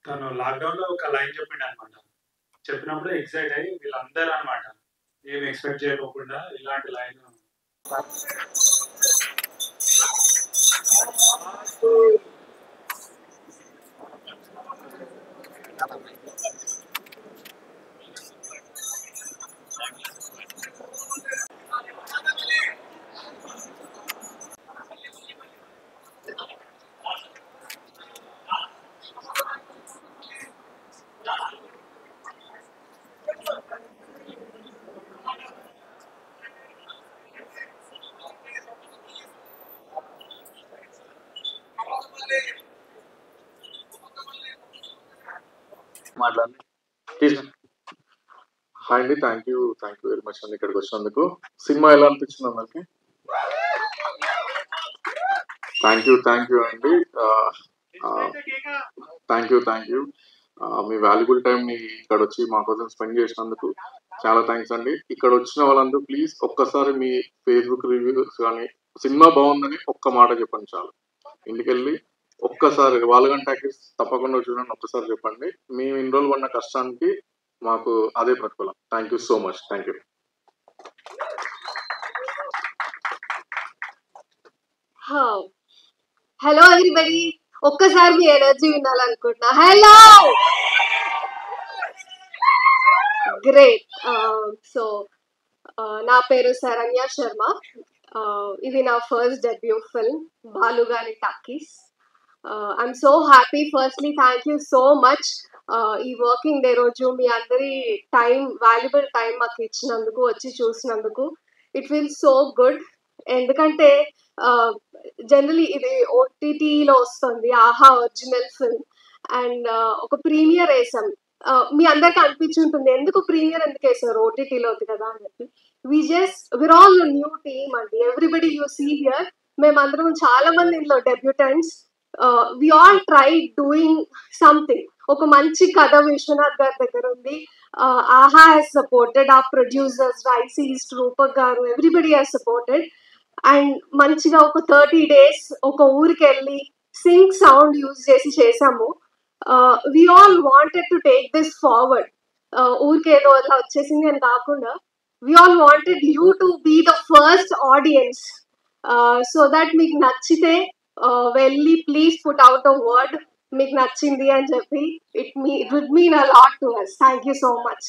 తను లాక్డౌన్ లో ఒక లైన్ చెప్పిండు అనమాట. చెప్పినప్పుడు ఎక్సైట్ అయ్యి వీళ్ళందరూ అనమాట ఏమి ఎక్స్పెక్ట్ చేయకోకుండా ఇలాంటి లైన్ హాయ్ అండి, థ్యాంక్ యూ వెరీ మచ్ అండి ఇక్కడికి వచ్చినందుకు. సినిమా ఎలా అనిపించింది అందరికి? థ్యాంక్ యూ అండి, thank you. Me valuable time ని ఇక్కడ వచ్చి మా కోసం స్పెండ్ చేసినందుకు చాలా థ్యాంక్స్ అండి. ఇక్కడ వచ్చిన వాళ్ళందరూ ప్లీజ్ ఒక్కసారి మీ ఫేస్బుక్ రివ్యూస్ కానీ సినిమా బాగుందని ఒక్క మాట చెప్పండి చాలు. ఇంటికెళ్ళి ఒక్కసారి వాళ్ళగంట తప్పకుండా చూడండి, ఒక్కసారి చెప్పండి. మేము ఇన్ని రోజులు పడిన కష్టానికి మాకు అదే ప్రతిఫలం. Thank you so much. Thank you. Hello everybody, ఒక్కసారి మీ ఎనర్జీ వినాలనుకుంటున్నా. Hello, great. సో నా పేరు శరణ్య శర్మ. ఇది నా first debut film Baluganni Talkies. I'm so happy. Firstly thank you so much ఈ వర్కింగ్ డే రోజు మీ అందరి వాల్యుబుల్ టైం మాకు ఇచ్చినందుకు, వచ్చి చూసినందుకు. It feels so good. ఎందుకంటే జనరలీ ఇది ఓటీటీలో వస్తుంది, ఆహా ఒరిజినల్ ఫిల్మ్. అండ్ ఒక ప్రీమియర్ వేసాం. మీ అందరికి అనిపించుంటుంది ఎందుకు ప్రీమియర్ ఎందుకు వేసారు, ఓటీటీలో ఉంది కదా అని చెప్పి. we're all a new team అండి. ఎవ్రీబడి యూ సీ హియర్, మేమందరం చాలా మంది ఇందులో debutants. we all tried doing something. ఒక మంచి కథ విశ్వనాథ్ గారి దగ్గర ఉంది. ఆహా has supported, our producers రైసీస్, Rupak గారు, ఎవ్రీబడి has supported. అండ్ మంచిగా ఒక 30 days ఒక ఊరికి వెళ్ళి సింక్ సౌండ్ యూజ్ చేసి చేసాము. we all wanted to take this forward. ఊరికి ఏదో అలా వచ్చేసింది అని కాకుండా we all wanted you to be the first audience, so that మీకు నచ్చితే వెళ్ళి please put out a word మీకు నచ్చింది అని చెప్పి. it would mean a lot to us. Thank you so much.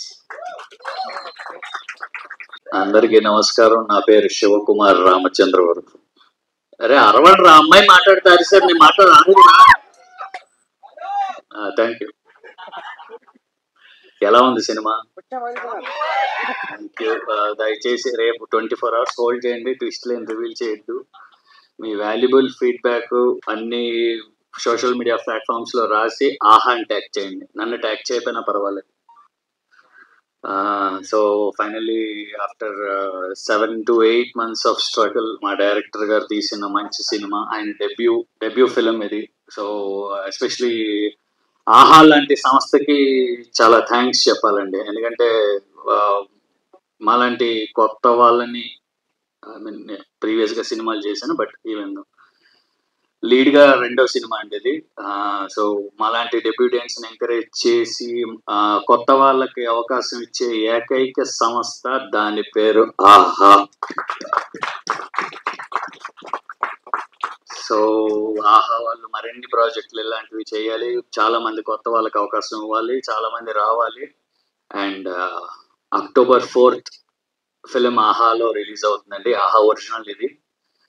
అందరికీ నమస్కారం. నా పేరు శివకుమార్ రామచంద్రవరం. అరే అరవండి రా, అమ్మాయి మాట్లాడతారు సార్, నేను మాట్లాడాలి. Thank you. ఎలా ఉంది సినిమా? Thank you. దయచేసి రేపు 24 hours హోల్డ్ చేయండి, ట్విస్ట్ లేని రివీల్ చేయొద్దు. మీ వాల్యుబుల్ ఫీడ్బ్యాక్ అన్ని సోషల్ మీడియా ప్లాట్ఫామ్స్ లో రాసి ఆహాని ట్యాగ్ చేయండి. నన్ను ట్యాగ్ చేయకపోయినా పర్వాలేదు. So finally after 7 to 8 months of struggle మా డైరెక్టర్ గారు తీసిన మంచి సినిమా, ఆయన డెబ్యూ ఫిలిం ఇది. సో ఎస్పెషలీ ఆహా లాంటి సంస్థకి చాలా థ్యాంక్స్ చెప్పాలండి. ఎందుకంటే మాలాంటి కొత్త వాళ్ళని, ఐ మీన్ ప్రీవియస్గా సినిమాలు చేశాను, బట్ ఈవెన్ లీడ్గా 2వ సినిమా అండి ఇది. సో మాలాంటి డెబ్యూటెంట్స్ని ఎంకరేజ్ చేసి కొత్త వాళ్ళకి అవకాశం ఇచ్చే ఏకైక సంస్థ, దాని పేరు ఆహా. సో ఆహా వాళ్ళు మరిన్ని ప్రాజెక్టులు ఇలాంటివి చేయాలి, చాలా మంది కొత్త వాళ్ళకి అవకాశం ఇవ్వాలి, చాలా మంది రావాలి. అండ్ October 4th ఫిలిం ఆహాలో రిలీజ్ అవుతుందండి. ఆహా ఒరిజినల్ ఇది.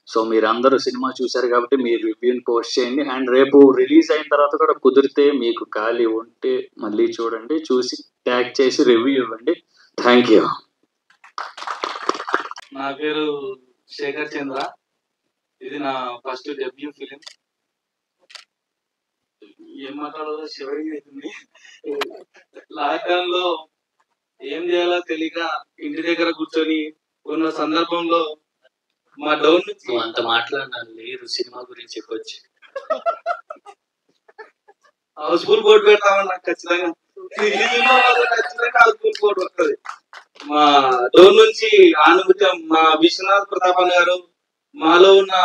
సో మీరు అందరూ సినిమా చూశారు కాబట్టి మీరు రివ్యూని పోస్ట్ చేయండి. అండ్ రేపు రిలీజ్ అయిన తర్వాత కూడా కుదిరితే మీకు ఖాళీ ఉంటే మళ్ళీ చూడండి, చూసి ట్యాగ్ చేసి రివ్యూ ఇవ్వండి. Thank you. నా పేరు శేఖర్ చంద్ర. ఇది నా ఫస్ట్ డెబ్యూ ఫిలిం. ఏం మాట్లాడాలో శివరి అవుతుంది. లాక్డౌన్ లో ఏం చేయాలో తెలియక ఇంటి దగ్గర కూర్చొని ఉన్న సందర్భంలో మా డౌన్ నుంచి అంత మాట్లాడినాను లేదు, సినిమా గురించి చెప్పొచ్చు. హౌస్ఫుల్ బోర్డు పెడతామని నాకు ఖచ్చితంగా హౌస్ఫుల్ బోర్డు వస్తుంది. మా డోర్ నుంచి ఆనుభూతం మా విశ్వనాథ్ ప్రతాపన్ గారు మాలో ఉన్న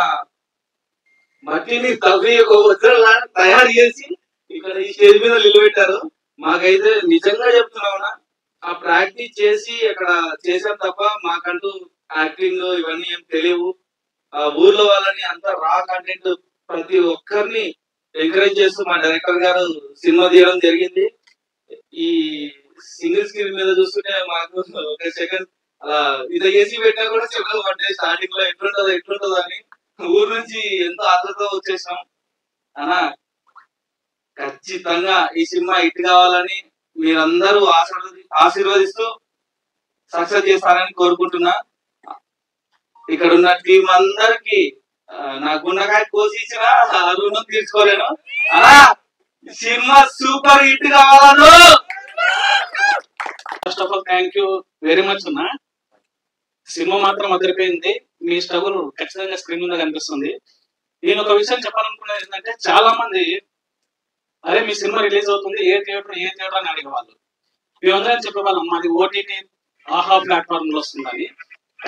మట్టిని తవ్వి ఒక వజ్రంలా తయారు చేసి ఇక్కడ ఈ స్టేజ్ మీద నిలబెట్టారు. మాకైతే నిజంగా చెప్తున్నావునా ఆ ప్రాక్టీస్ చేసి అక్కడ చేసాం తప్ప మాకంటూ యాక్టింగ్ ఇవన్నీ ఏం తెలియవు. ఆ ఊర్లో వాళ్ళని అంత రా కంటెంట్ ప్రతి ఒక్కరిని ఎంకరేజ్ చేస్తూ మా డైరెక్టర్ గారు సినిమా తీయడం జరిగింది. ఈ సింగిల్ స్క్రీన్ మీద చూస్తుంటే మాకు ఒక సెకండ్ అలా ఇది ఏసీ పెట్టా కూడా చెప్పలు పడ్డాయి. స్టార్టింగ్ లో ఎట్లుంటదో అని ఊరు నుంచి ఎంతో ఆతృతతో వచ్చేసాం అన్నా. ఖచ్చితంగా ఈ సినిమా హిట్ కావాలని మీరందరూ ఆశీర్వదిస్తూ సక్సెస్ చేస్తారని కోరుకుంటున్నా. ఇక్కడ ఉన్న టీం అందరికి నా గుండకాయ కోసి ఇచ్చిన రుణం తీర్చుకోలేను అలా. సినిమా సూపర్ హిట్ కావాలను. First of all thank you very much అన్నా. సినిమా మాత్రం అదిరిపోయింది. మీ స్ట్రగుల్ ఖచ్చితంగా స్క్రీన్ మీద కనిపిస్తుంది. నేను ఒక విషయం చెప్పాలనుకున్నది ఏంటంటే, చాలా మంది అరే మీ సినిమా రిలీజ్ అవుతుంది ఏ థియేటర్ అని అడిగేవాళ్ళు. మేమందరం చెప్పేవాళ్ళం మాది ఓటీటీ ఆహా ప్లాట్ఫామ్ లో వస్తుందని.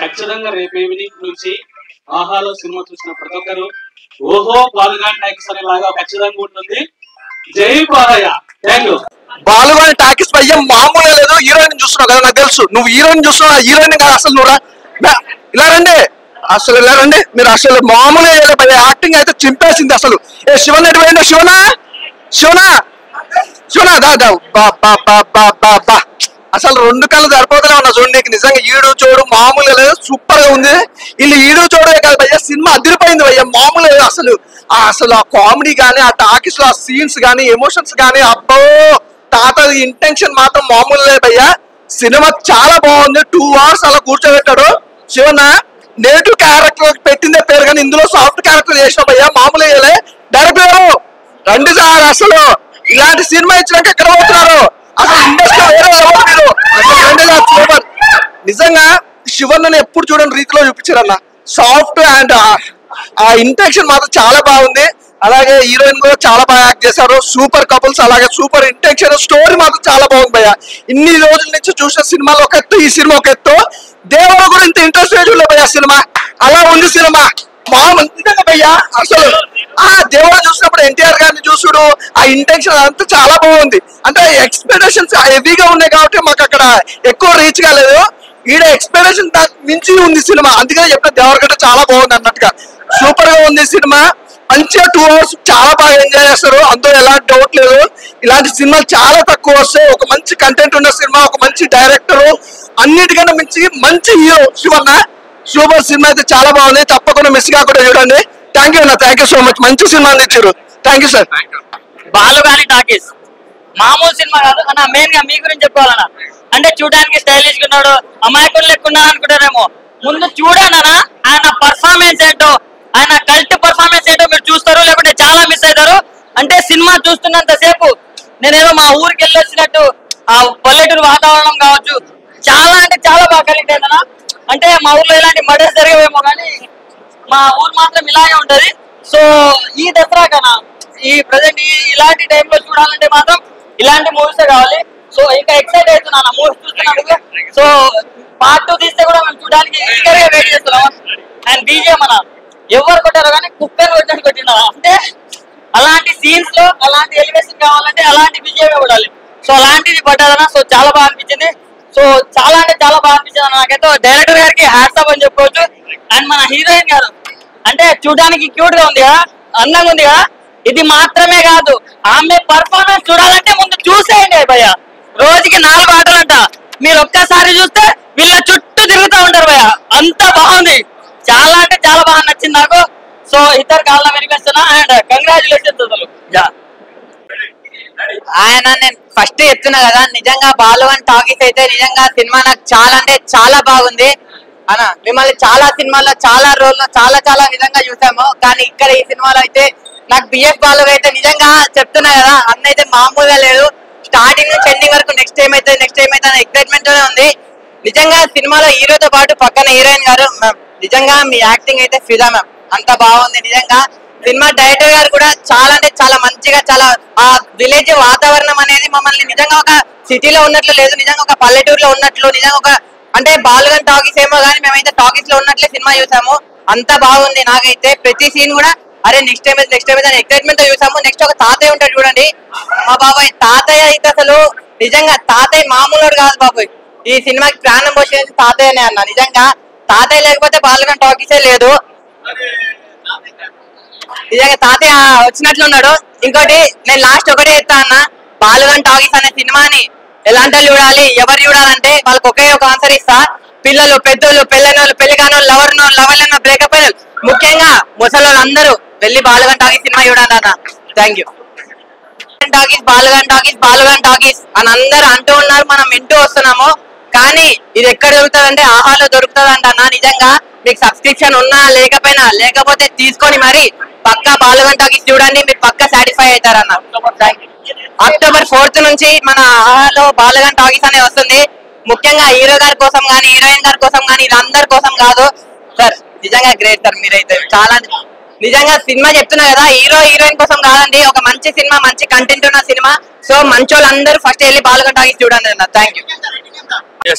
ఖచ్చితంగా రేపు ఈవినింగ్ నుంచి ఆహాలో సినిమా చూసిన ప్రతి ఒక్కరు ఓహో బాలుగాని టాకీస్ అనేలాగా ఖచ్చితంగా ఉంటుంది. జై Balayya. Thank you. Baluganni Talkies పయ్య మామూలుగా లేదు. హీరోయిన్ చూస్తున్నావు కదా, నాకు తెలుసు నువ్వు హీరోయిన్ చూస్తున్నావు. హీరోయిన్ కాదు అసలు నువ్వు ఇలా రండి, అసలు ఇలా రండి. మీరు అసలు మామూలుగా భయ్య యాక్టింగ్ అయితే చింపేసింది అసలు. ఏ శివన్ ఎటు పోయిందో? శివనా శివనా శివనా దా బా అసలు రెండు కళ్ళు సరిపోతూనే ఉన్నా చూడండి. నీకు నిజంగా ఈడు చూడు మామూలుగా లేదు, సూపర్ గా ఉంది. వీళ్ళు ఈడు చూడమే కాదు భయ్య, సినిమా అదిరిపోయింది భయ్య. మామూలుగా అసలు ఆ కామెడీ కానీ ఆ టాకీస్ లో ఆ సీన్స్ కానీ ఎమోషన్స్ కానీ అబ్బో తాత ఇంటెన్షన్ మాత్రం మామూలు లేదు భయ్య. సినిమా చాలా బాగుంది. 2 hours అలా కూర్చోబెట్టాడు. శివన్న నేటివ్ క్యారెక్టర్ పెట్టిందే పేరు కానీ ఇందులో సాఫ్ట్ క్యారెక్టర్ చేసిన భయ్య మామూలుగా. డైరెక్టర్ గారు రండి సార్, అసలు ఇలాంటి సినిమా ఇచ్చినాక ఎక్కడ పోతున్నారు? అసలు ఇండస్ట్రీ వేరే మీరు అసలు రండి సార్. సూపర్ నిజంగా. శివన్నని ఎప్పుడు చూడని రీతిలో చూపించారన్న. సాఫ్ట్ అండ్ ఆ ఇంటెన్షన్ మాత్రం చాలా బాగుంది. అలాగే హీరోయిన్ కూడా చాలా బాగా యాక్ట్ చేశారు. సూపర్ కపుల్స్, అలాగే సూపర్ ఇంటెన్షన్. స్టోరీ మాత్రం చాలా బాగుంది భయ్య. ఇన్ని రోజుల నుంచి చూసిన సినిమాలు ఒక ఎత్తు, ఈ సినిమా ఒక ఎత్తు. దేవుడు కూడా ఇంత ఇంట్రెస్ట్ చూడలే భయ్య సినిమా. అలా ఉంది సినిమా మామూలుగా భయ్య. అసలు ఆ దేవుడు చూసినప్పుడు ఎన్టీఆర్ గారిని చూసుడు, ఆ ఇంటెన్షన్ అంతా చాలా బాగుంది. అంటే ఎక్స్పెక్టేషన్స్ హెవీగా ఉన్నాయి కాబట్టి మాకు అక్కడ ఎక్కువ రీచ్ కాలేదు. ఈడ ఎక్స్పెక్టేషన్ మించి ఉంది సినిమా. అందుకనే చెప్పిన దేవరగడ్డ చాలా బాగుంది అన్నట్టుగా. సూపర్ గా ఉంది సినిమా. మంచిగా 2 hours చాలా బాగా ఎంజాయ్ చేస్తారు. అందులో ఎలాంటి డౌట్ లేదు. ఇలాంటి సినిమాలు చాలా తక్కువ వస్తాయి. ఒక మంచి కంటెంట్ ఉన్న సినిమా, ఒక మంచి డైరెక్టర్, అన్నిటికన్నా మించి మంచి హీరో శివన్న. సూపర్ సినిమా అయితే చాలా బాగుంది. తప్పకుండా మిస్ కాకుండా చూడండి. థ్యాంక్ యూ అన్న, థ్యాంక్ యూ సో మచ్. మంచి సినిమా ఇచ్చారు. Thank you sir. Baluganni Talkies మామూలు సినిమా కాదు అన్న. మెయిన్ గా మీ గురించి చెప్పుకోవాలన్నా. అంటే చూడడానికి స్టైలిష్ గా ఉన్నాడు, అమాయకులు లెక్కున్నాడు అనుకుంటారేమో. ముందు చూడనా ఆయన పర్ఫార్మెన్స్ ఏంటో, ఆయన కల్ట్ పర్ఫార్మెన్స్ ఏంటో మీరు చూస్తారు, లేకుంటే చాలా మిస్ అవుతారు. అంటే సినిమా చూస్తున్నంత సేపు నేనేదో మా ఊరికి వెళ్ళి వచ్చినట్టు ఆ పల్లెటూరు వాతావరణం కావచ్చు చాలా అంటే చాలా బాగా కనెక్ట్ అయిందన్నా. అంటే మా ఊర్లో ఇలాంటి మర్డర్స్ జరిగేవేమో కానీ మా ఊరు మాత్రం ఇలాగే ఉంటది. సో ఈ దసరా కన్నా ఈ ప్రజెంట్ ఇలాంటి టైంలో చూడాలంటే మాత్రం ఇలాంటి మూవీస్ కావాలి. సో ఇంకా ఎక్సైట్ అవుతున్నాను మూవీస్ చూస్తున్నందుకు. సో పార్ట్ 2 తీస్తే కూడా మనం చూడడానికి ఈగర్ గా వెయిట్ చేస్తున్నాం. అండ్ బీజిఎం అన్న ఎవరు కొట్టారో కానీ కుక్కర్ కొట్టినట్టు కొట్టినా. అంటే అలాంటి సీన్స్ లో అలాంటి ఎలివేషన్ కావాలంటే అలాంటి బీజిఎం పడాలి. సో అలాంటిది పడ్డాదన్న. సో చాలా బాగా అనిపించింది. సో చాలా అంటే చాలా బాగా అనిపించింది అన్న. నాకైతే డైరెక్టర్ గారికి హ్యాట్స్ ఆఫ్ అని చెప్పుకోవచ్చు. అండ్ మన హీరోయిన్ గారు అంటే చూడడానికి క్యూట్ గా ఉంది కదా, అందంగా ఉంది కదా. ఇది మాత్రమే కాదు, ఆమె పర్ఫార్మెన్స్ చూడాలంటే ముందు చూసేయండి భయ్య. రోజుకి 4 ఆటలంట. మీరు ఒక్కసారి చూస్తే వీళ్ళ చుట్టూ తిరుగుతూ ఉంటారు భయ్య. అంత బాగుంది. చాలా అంటే చాలా బాగా నచ్చింది నాకు. సో ఇద్దరు కాళ్ళ వినిపిస్తున్నా. అండ్ కంగ్రాచులేషన్స్ అసలు. ఆయన నేను ఫస్ట్ చెప్తున్నా కదా, నిజంగా బాలుగాని టాకీస్ అయితే నిజంగా సినిమా నాకు చాలా అంటే చాలా బాగుంది అన్న. మిమ్మల్ని చాలా సినిమాల్లో చాలా రోల్లో చాలా చాలా విధంగా చూసాము, కానీ ఇక్కడ ఈ సినిమాలో అయితే నాకు బిఎఫ్ బాలు అయితే నిజంగా చెప్తున్నా కదా, అన్న అయితే మామూలుగా లేదు. స్టార్టింగ్ నుంచి ఎండింగ్ వరకు నెక్స్ట్ టైం అయితే ఎక్సైట్మెంట్ తోనే ఉంది. నిజంగా సినిమాలో హీరోతో పాటు పక్కన హీరోయిన్ గారు నిజంగా మీ యాక్టింగ్ అయితే ఫిదా మ్యామ్, అంత బాగుంది. నిజంగా సినిమా డైరెక్టర్ గారు కూడా చాలా అంటే చాలా మంచిగా, చాలా ఆ విలేజ్ వాతావరణం అనేది మమ్మల్ని నిజంగా ఒక సిటీలో ఉన్నట్లు లేదు, నిజంగా ఒక పల్లెటూరులో ఉన్నట్లు, నిజంగా ఒక అంటే బాలుగన్ టాకీస్ ఏమో కానీ మేమైతే టాకీస్ లో ఉన్నట్లే సినిమా చూసాము. అంత బాగుంది. నాకైతే ప్రతి సీన్ కూడా అరే నెక్స్ట్ టైం అని ఎక్సైట్మెంట్ తో చూసాము. నెక్స్ట్ ఒక తాతయ్య ఉంటాడు చూడండి, మా బాబాయ్ తాతయ్య అయితే అసలు నిజంగా తాతయ్య మామూలు కాదు బాబాయ్. ఈ సినిమాకి ప్రాణం పోసేది తాతయ్యనే అన్న. నిజంగా తాతయ్య లేకపోతే బాలుగన్ టాకీసే లేదు. నిజంగా తాతయ్య వచ్చినట్లున్నాడు. ఇంకోటి నేను లాస్ట్ ఒకటే చెప్తా అన్న, బాలుగన్ టాకీస్ అనే సినిమాని ఎలాంటి చూడాలి, ఎవరు చూడాలంటే వాళ్ళకి ఒకే ఒక ఆన్సర్ ఇస్తా. పిల్లలు, పెద్దోళ్ళు, పెళ్ళైన వాళ్ళు, పెళ్లి కాని వాళ్ళు, లవర్లు, బ్రేకప్ అయిన ముఖ్యంగా ముసలి అందరూ వెళ్ళి బాలుగన్ టాకీస్ సినిమా చూడాలి అన్న. Thank you. బాలుగన్ టాకీస్ అని అందరూ అంటూ ఉన్నారు, మనం వింటూ వస్తున్నాము. కానీ ఇది ఎక్కడ దొరుకుతుంది అంటే ఆహాలో దొరుకుతుంది అంట. నిజంగా మీకు సబ్స్క్రిప్షన్ ఉన్నా లేకపోతే తీసుకొని మరి పక్కా బాలుగన్ టాకీస్ చూడండి, మీరు పక్కా సాటిస్ఫై అవుతారన్న. అక్టోబర్ 4th నుంచి మన ఆహాలో బాలుగన్ టాకీస్ అనేది వస్తుంది. ముఖ్యంగా హీరో గారి కోసం కానీ హీరోయిన్ గారి కోసం కానీ వీళ్ళందరి కోసం కాదు సార్. నిజంగా గ్రేట్ సార్, మీరైతే చాలా నిజంగా సినిమా చెప్తున్నా కదా, హీరో హీరోయిన్ కోసం కాదండి, ఒక మంచి సినిమా, మంచి కంటెంట్ ఉన్న సినిమా. సో మంచి వాళ్ళందరూ ఫస్ట్ వెళ్ళి బాలుగన్ టాకీస్ చూడండి అన్న. Thank you.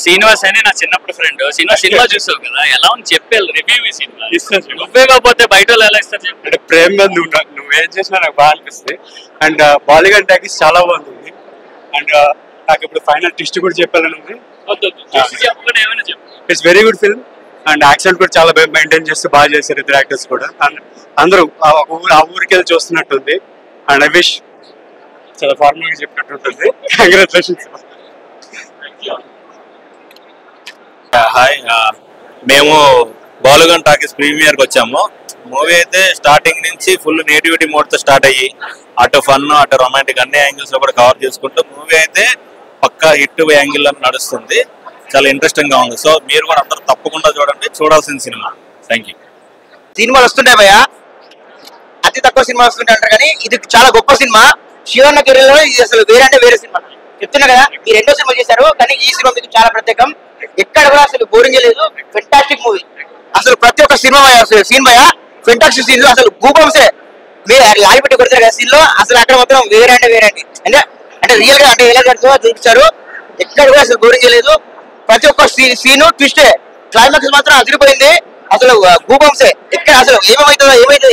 శ్రీనివాస్ అని నా చిన్నప్పుడు ఫ్రెండ్. సినిమా చూసావు కదా, ఎలా ఉంది చెప్పాలి రివ్యూ. ఈ సినిమా నువ్వే కాకపోతే బయట వాళ్ళు ఎలా ఇస్తారు చెప్పు. అంటే ప్రేమ్ బంధు నువ్వేం చేసినా నాకు బాగా అనిపిస్తుంది. అండ్ బాలీవుడ్ టాకీస్ చాలా బాగుంది. అండ్ నాకు ఇప్పుడు ఫైనల్ ట్విస్ట్ కూడా చెప్పాలని ఉంది. It's very good film. And accent కూడా చాలా మెయింటైన్ చేస్తూ బాగా చేశారు ఇద్దరు యాక్టర్స్ కూడా. అండ్ అందరూ ఆ ఊరికి వెళ్ళి చూస్తున్నట్టుంది. అండ్ ఐ విష్ చాలా ఫార్మల్ గా చెప్పినట్టు ఉంటుంది. కంగ్రాచులేషన్స్. హాయ్, మేము బాలుగన్ టాకీస్ ప్రీమియర్ కి వచ్చాము. మూవీ అయితే స్టార్టింగ్ నుంచి ఫుల్ నేటివిటీ మోడ్ తో స్టార్ట్ అయ్యి అటు ఫన్ అటు రొమాంటిక్ అన్ని యాంగిల్స్ లో కూడా కవర్ చేసుకుంటూ మూవీ అయితే పక్కా హిట్ యాంగిల్ లో నడుస్తుంది. చాలా ఇంట్రెస్టింగ్ గా ఉంది. సో మీరు కూడా అందరూ తప్పకుండా చూడండి, చూడాల్సిన సినిమా. Thank you. సినిమాలు వస్తుంటాయి భయ్యా, అతి తక్కువ సినిమా వస్తుంటాయి అంటారు, కానీ ఇది చాలా గొప్ప సినిమా. శివన్న కెరీర్ లో ఇది అసలు వేరే అంటే వేరే సినిమా. చెప్తున్నా కదా, ఈ 2వ సినిమా చేశారు, కానీ ఈ సినిమా మీకు చాలా ప్రత్యేకం. ఎక్కడ కూడా అసలు బోరింగ్ లేదు. Fantastic movie. అసలు ప్రతి ఒక్క సినిమా సీన్ భయ్యా ఫెంటాస్టిక్ సీన్. అసలు గూబంసే మీరు లాగి పెట్టి కొడతారు కదా సీన్ లో, అసలు అక్కడ మొత్తం వేరే అంటే అంటే రియల్ గా అంటే ఎలా చూపించారు. ఎక్కడ కూడా అసలు బోరింగ్ లేదు. ప్రతి ఒక్క సీను ట్విస్టే. క్లైమాక్స్ మాత్రం అదిరిపోయింది. అసలు గూబంసే. ఎక్కడ అసలు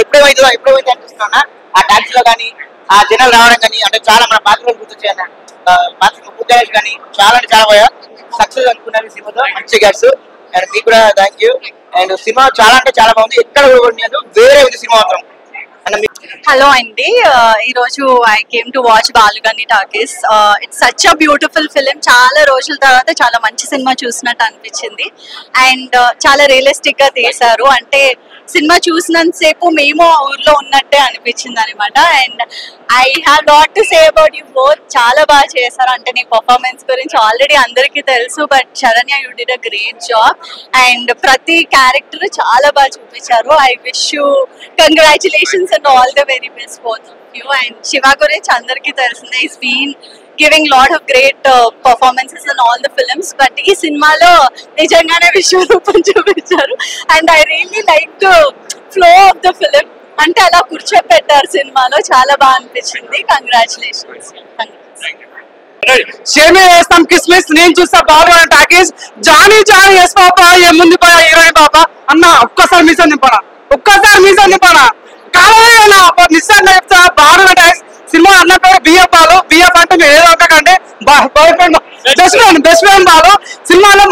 ఎప్పుడేమైతుందో అనిపిస్తున్నా. ఆ టాక్సీ లో కానీ ఆ జనాలు రావడం కానీ అంటే చాలా మన పాత్రలు గుర్తొచ్చాయన్న. గణేష్ కానీ చాలా అంటే చాలా బాగా సక్సెస్ అనుకున్నారు ఈ సినిమాతో. మంచి గ్యాస్. అండ్ మీకు కూడా థ్యాంక్ యూ. అండ్ సినిమా చాలా అంటే చాలా బాగుంది. ఎక్కడ కూడా వేరే ఉంది సినిమా మాత్రం. హలో అండి, ఈరోజు I came to watch Balugan Talkies. It's such a beautiful film. చాలా రోజుల తర్వాత చాలా మంచి సినిమా చూసినట్టు అనిపించింది. అండ్ చాలా రియలిస్టిక్ గా తీశారు. అంటే సినిమా చూసినంతసేపు మేము ఆ ఊర్లో ఉన్నట్టే అనిపించింది అనమాట. And I have lot to say about you both. చాలా బాగా చేశారు. అంటే నీ పర్ఫార్మెన్స్ గురించి ఆల్రెడీ అందరికీ తెలుసు, but Saranya you did a great job. And ప్రతి క్యారెక్టర్ చాలా బాగా చూపించారు. I wish you congratulations and all the very best both of you. And Shiva గురించి అందరికీ తెలిసిందే, is been giving lot of great performances in all the films, but ee cinemalo nijangane vishwarupam chupicharu. And I really like the flow of the film. ante ala kurchopettar cinemalo chaala baa anpichindi. Congratulations. షేమే వేస్తాం కిస్మిస్. నేను చూస్తా బాలుగన్ talkies. Johnny yes papa ఏముంది పా heroine పాప అన్న. ఒక్కసారి మీసం నింపనా కావాలన్నా నిజంగా చెప్తా. బాలుగన్ టాకీస్ సినిమా అన్న పేరు బిఎఫ్ బాలు. బిఎఫ్ అంటే మీరు ఏదో ఒకటండి boy friend, best friend Balu. సినిమాలో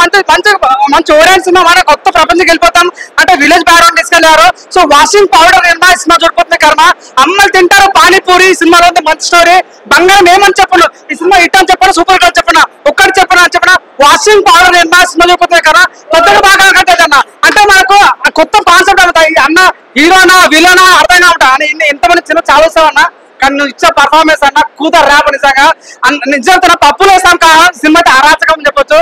మంచి ఓరియన్ సినిమా. మన కొత్త ప్రపంచం వెళ్ళిపోతాం అంటే విలేజ్ బ్యాక్గ్రౌండ్ తీసుకెళ్లారు. సో వాషింగ్ పౌడర్ నిర్మా సినిమా చూడిపోతుంది కర్మ. అమ్మలు తింటారు పానీపూరి. సినిమాలో మంచి స్టోరీ. బంగారం ఏమని చెప్పను, ఈ సినిమా హిట్ అని చెప్పను, సూపర్ హిట్ అని చెప్పిన, ఒక్కటి చెప్పిన వాషింగ్ పౌడర్ నిర్మా సినిమా చూడిపోతుంది కదా. కొత్తగా బాగా కట్టేది అన్న. అంటే మనకు కొత్త కాన్సెప్ట్ అవుతాయి. అన్న హీరోనా విలనా అర్థం కావట అని ఎంతమంది సినిమా చాలా వస్తామన్నా. కానీ నువ్వు ఇచ్చే పర్ఫార్మెన్స్ అన్న కూతురు ర్యాప్ నిజంగా నిజంగా పప్పులు వేస్తాం కదా. సినిమా అరాచకం అని చెప్పొచ్చు.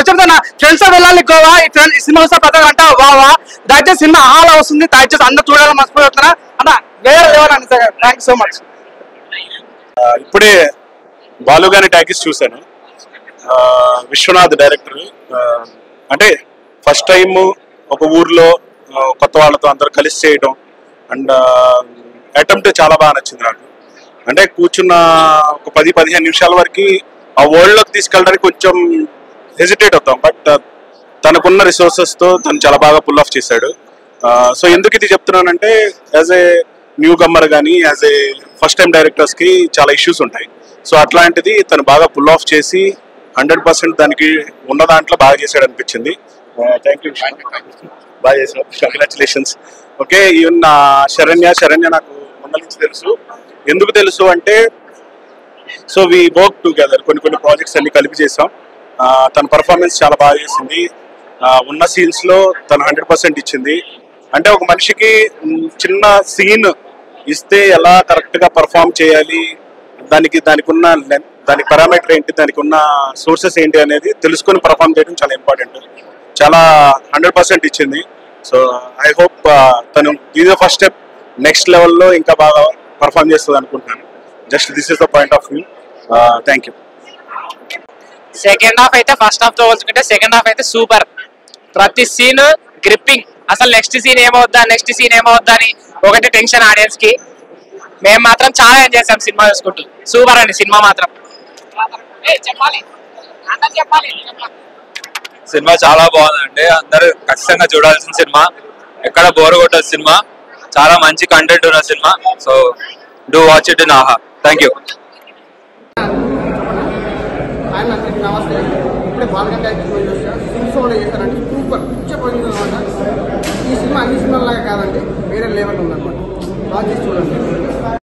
చెప్తున్నా ఫ్రెండ్స్ వెళ్ళాలి గోవా. ఈ సినిమా వస్తే ప్రతి గంట వావా. దయచేసి సినిమా హాల్ వస్తుంది, దయచేసి అందరూ చూడాలని మర్చిపోతున్నా అన్న. వేరే లెవెల్ అని నిజంగా. Thank you so much. ఇప్పుడే బాలుగన్ టాకీస్ చూశాను. విశ్వనాథ్ డైరెక్టర్. అంటే ఫస్ట్ టైం ఒక ఊర్లో కొత్త వాళ్ళతో అందరూ కలిసి చేయడం. అండ్ అటెంప్ట్ చాలా బాగా నచ్చింది నాకు. అంటే కూర్చున్న ఒక 10-15 నిమిషాల వరకు ఆ వరల్డ్ లోకి తీసుకెళ్ళడానికి కొంచెం హెజిటేట్ అవుతాం, బట్ తనకున్న రిసోర్సెస్తో తను చాలా బాగా పుల్ ఆఫ్ చేశాడు. సో ఎందుకు ఇది చెప్తున్నానంటే యాజ్ ఏ న్యూ గమ్మర్ కానీ యాజ్ ఏ ఫస్ట్ టైం డైరెక్టర్స్కి చాలా ఇష్యూస్ ఉంటాయి. సో అట్లాంటిది తను బాగా పుల్ ఆఫ్ చేసి 100% దానికి ఉన్న దాంట్లో బాగా చేశాడు అనిపించింది. థ్యాంక్ యూ, బాగా చేసావు, కంగ్రాచులేషన్స్. ఓకే, ఈవెన్ నా శరణ్య నాకు ముందు నుంచి తెలుసు. ఎందుకు తెలుసు అంటే సో వి వర్క్ టుగెదర్, కొన్ని ప్రాజెక్ట్స్ అన్ని కలిపి చేసాం. తన పర్ఫార్మెన్స్ చాలా బాగా చేసింది. ఉన్న సీన్స్లో తను 100% ఇచ్చింది. అంటే ఒక మనిషికి చిన్న సీన్ ఇస్తే ఎలా కరెక్ట్గా పర్ఫామ్ చేయాలి, దానికి ఉన్న దాని పారామీటర్ ఏంటి, దానికి ఉన్న సోర్సెస్ ఏంటి అనేది తెలుసుకొని పర్ఫామ్ చేయడం చాలా ఇంపార్టెంట్. చాలా 100% ఇచ్చింది. సో ఐ హోప్ తను ఇది ఫస్ట్ స్టెప్, నెక్స్ట్ లెవెల్లో ఇంకా బాగా పర్ఫామ్ చేస్తుంది అనుకుంటున్నాను. Just this is the point of view. Thank you. Second half అయితే ఫస్ట్ హాఫ్ తో పోల్చుకుంటే సెకండ్ హాఫ్ అయితే సూపర్. ప్రతి సీన్ గ్రిప్పింగ్, అసలు నెక్స్ట్ సీన్ ఏమవుద్దా అని ఒకటి టెన్షన్ ఆడియన్స్ కి. మేము మాత్రం చాలా ఎంజాయ్ చేసాం సినిమా చూసుకుంటూ. సూపర్ అండి సినిమా మాత్రం. సినిమా చాలా బాగుందండి, అందరూ ఖచ్చితంగా చూడాల్సిన సినిమా, ఎక్కడ బోర్ కొట్టదు సినిమా, చాలా మంచి కంటెంట్ ఉన్న cinema. So do watch it in Aha. Thank you. నమస్తే. ఇప్పుడే బాలగంట సినిమా చేశారంటే సూపర్ పిచ్చపోయింది అనమాట. ఈ సినిమా అన్ని సినిమాలాగా కాదండి, వేరే లెవెల్ ఉందన్నమాట. బాగా చేసి చూడండి.